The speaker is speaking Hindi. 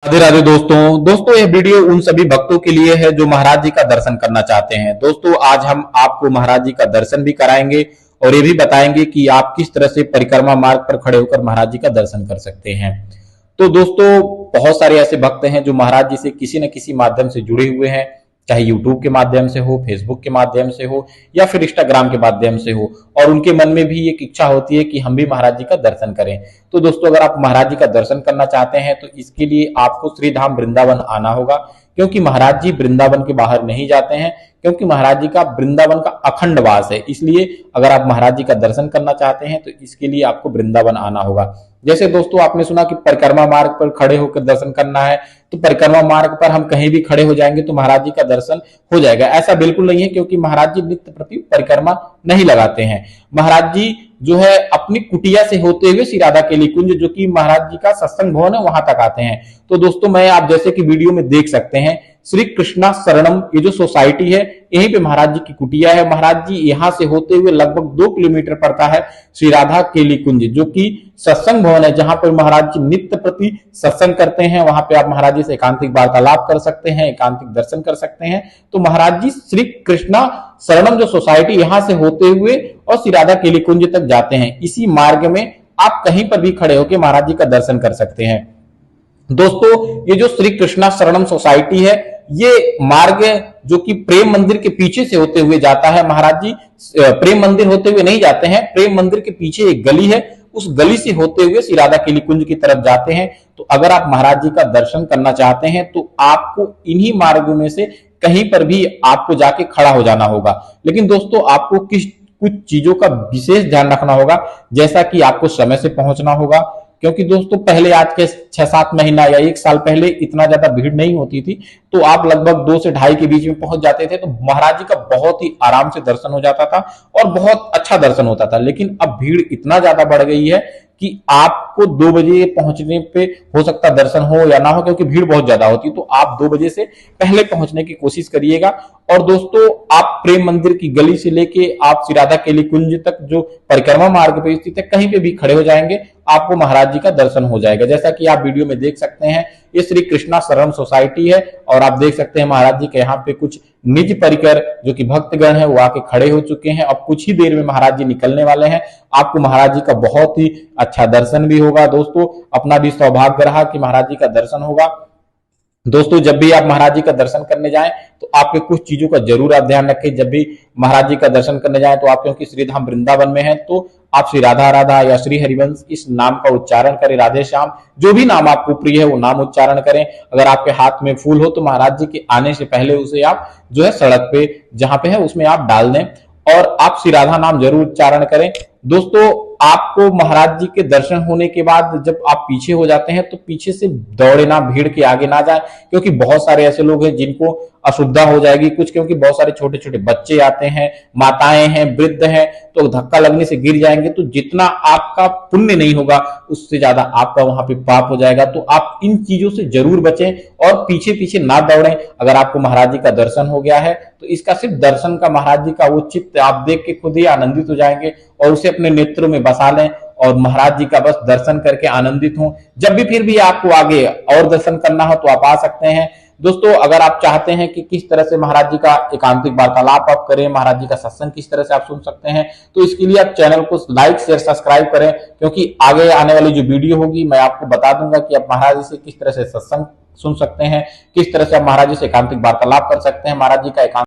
राधे राधे दोस्तों ये वीडियो उन सभी भक्तों के लिए है जो महाराज जी का दर्शन करना चाहते हैं। दोस्तों आज हम आपको महाराज जी का दर्शन भी कराएंगे और ये भी बताएंगे कि आप किस तरह से परिक्रमा मार्ग पर खड़े होकर महाराज जी का दर्शन कर सकते हैं। तो दोस्तों बहुत सारे ऐसे भक्त हैं जो महाराज जी से किसी न किसी माध्यम से जुड़े हुए हैं, चाहे यूट्यूब के माध्यम से हो, फेसबुक के माध्यम से हो या फिर इंस्टाग्राम के माध्यम से हो, और उनके मन में भी एक इच्छा होती है कि हम भी महाराज जी का दर्शन करें। तो दोस्तों अगर आप महाराज जी का दर्शन करना चाहते हैं तो इसके लिए आपको श्री धाम वृंदावन आना होगा, क्योंकि महाराज जी वृंदावन के बाहर नहीं जाते हैं, क्योंकि महाराज जी का वृंदावन का अखंड वास है। इसलिए अगर आप महाराज जी का दर्शन करना चाहते हैं तो इसके लिए आपको वृंदावन आना होगा। जैसे दोस्तों आपने सुना कि परिक्रमा मार्ग पर खड़े होकर दर्शन करना है, तो परिक्रमा मार्ग पर हम कहीं भी खड़े हो जाएंगे तो महाराज जी का दर्शन हो जाएगा, ऐसा बिल्कुल नहीं है, क्योंकि महाराज जी नित्य प्रति परिक्रमा नहीं लगाते हैं। महाराज जी जो है अपनी कुटिया से होते हुए श्री राधा केली कुंज, जो कि महाराज जी का सत्संग भवन है, वहां तक आते हैं। तो दोस्तों मैं आप जैसे कि वीडियो में देख सकते हैं, श्री कृष्णा शरणम ये जो सोसाइटी है, यहीं पे महाराज जी की कुटिया है। महाराज जी यहाँ से होते हुए लगभग 2 किलोमीटर पड़ता है श्री राधा केली कुंज, जो कि सत्संग भवन है, जहां पर महाराज जी नित्य प्रति सत्संग करते हैं। वहां पे आप महाराज जी से एकांतिक वार्तालाप कर सकते हैं, एकांतिक दर्शन कर सकते हैं। तो महाराज जी श्री कृष्णा शरणम जो सोसाइटी यहां से होते हुए और श्री राधा केली कुंज तक जाते हैं। इसी मार्ग में आप कहीं पर भी खड़े होकर महाराज जी का दर्शन कर सकते हैं। दोस्तों ये जो श्री कृष्णा शरणम सोसाइटी है, ये मार्ग जो कि प्रेम मंदिर के पीछे से होते हुए जाता है। महाराज जी प्रेम मंदिर होते हुए नहीं जाते हैं, प्रेम मंदिर के पीछे एक गली है, उस गली से होते हुए श्री राधा केली कुंज की तरफ जाते हैं। तो अगर आप महाराज जी का दर्शन करना चाहते हैं तो आपको इन्हीं मार्गों में से कहीं पर भी आपको जाके खड़ा हो जाना होगा। लेकिन दोस्तों आपको कुछ चीजों का विशेष ध्यान रखना होगा, जैसा कि आपको समय से पहुंचना होगा, क्योंकि दोस्तों पहले आज के 6-7 महीना या 1 साल पहले इतना ज्यादा भीड़ नहीं होती थी, तो आप लगभग 2 से 2.5 के बीच में पहुंच जाते थे, तो महाराज जी का बहुत ही आराम से दर्शन हो जाता था और बहुत अच्छा दर्शन होता था। लेकिन अब भीड़ इतना ज्यादा बढ़ गई है कि आपको 2 बजे पहुंचने पे हो सकता दर्शन हो या ना हो, क्योंकि भीड़ बहुत ज्यादा होती है। तो आप 2 बजे से पहले पहुंचने की कोशिश करिएगा। और दोस्तों आप प्रेम मंदिर की गली से लेके आप श्री राधा केली कुंज तक जो परिक्रमा मार्ग पे स्थित है, कहीं पे भी खड़े हो जाएंगे, आपको महाराज जी का दर्शन हो जाएगा। जैसा कि आप वीडियो में देख सकते हैं, ये श्री कृष्णा शरणम सोसाइटी है और आप देख सकते हैं महाराज जी के यहाँ पे कुछ निज परिकर जो कि भक्तगण है वो आके खड़े हो चुके हैं। अब कुछ ही देर में महाराज जी निकलने वाले हैं। आपको महाराज जी का बहुत ही अच्छा दर्शन भी होगा। दोस्तों अपना भी सौभाग्य रहा कि महाराज जी का दर्शन होगा। दोस्तों जब भी आप महाराज जी का दर्शन करने जाएं तो आपके कुछ चीजों का जरूर आप ध्यान रखें। जब भी महाराज जी का दर्शन करने जाएं तो आप, क्योंकि श्री धाम वृंदावन में है, तो आप श्री राधा राधा या श्री हरिवंश इस नाम का उच्चारण करें, राधे श्याम जो भी नाम आपको प्रिय है वो नाम उच्चारण करें। अगर आपके हाथ में फूल हो तो महाराज जी के आने से पहले उसे आप जो है सड़क पे जहां पे है उसमें आप डाल दें और आप श्री राधा नाम जरूर उच्चारण करें। दोस्तों आपको महाराज जी के दर्शन होने के बाद जब आप पीछे हो जाते हैं तो पीछे से दौड़े ना, भीड़ के आगे ना जाए, क्योंकि बहुत सारे ऐसे लोग हैं जिनको असुविधा हो जाएगी कुछ, क्योंकि बहुत सारे छोटे छोटे बच्चे आते हैं, माताएं हैं, वृद्ध हैं, तो धक्का लगने से गिर जाएंगे। तो जितना आपका पुण्य नहीं होगा उससे ज्यादा आपका वहां पे पाप हो जाएगा। तो आप इन चीजों से जरूर बचें और पीछे पीछे ना दौड़ें। अगर आपको महाराज जी का दर्शन हो गया है तो इसका सिर्फ दर्शन का, महाराज जी का वो चित्त आप देख के खुद ही आनंदित हो जाएंगे और उसे अपने नेत्रों में बसा लें और महाराज जी का बस दर्शन करके आनंदित हों। जब भी फिर भी आपको आगे और दर्शन करना हो तो आप आ सकते हैं। दोस्तों अगर आप चाहते हैं कि किस तरह से महाराज जी का एकांतिक वार्तालाप आप करें, महाराज जी का सत्संग किस तरह से आप सुन सकते हैं, तो इसके लिए आप चैनल को लाइक शेयर सब्सक्राइब करें, क्योंकि आगे आने वाली जो वीडियो होगी मैं आपको बता दूंगा कि आप महाराज जी से किस तरह से सत्संग सुन सकते हैं, किस तरह से आप महाराज जी से एकांतिक वार्तालाप कर सकते हैं। महाराज जी का एकांत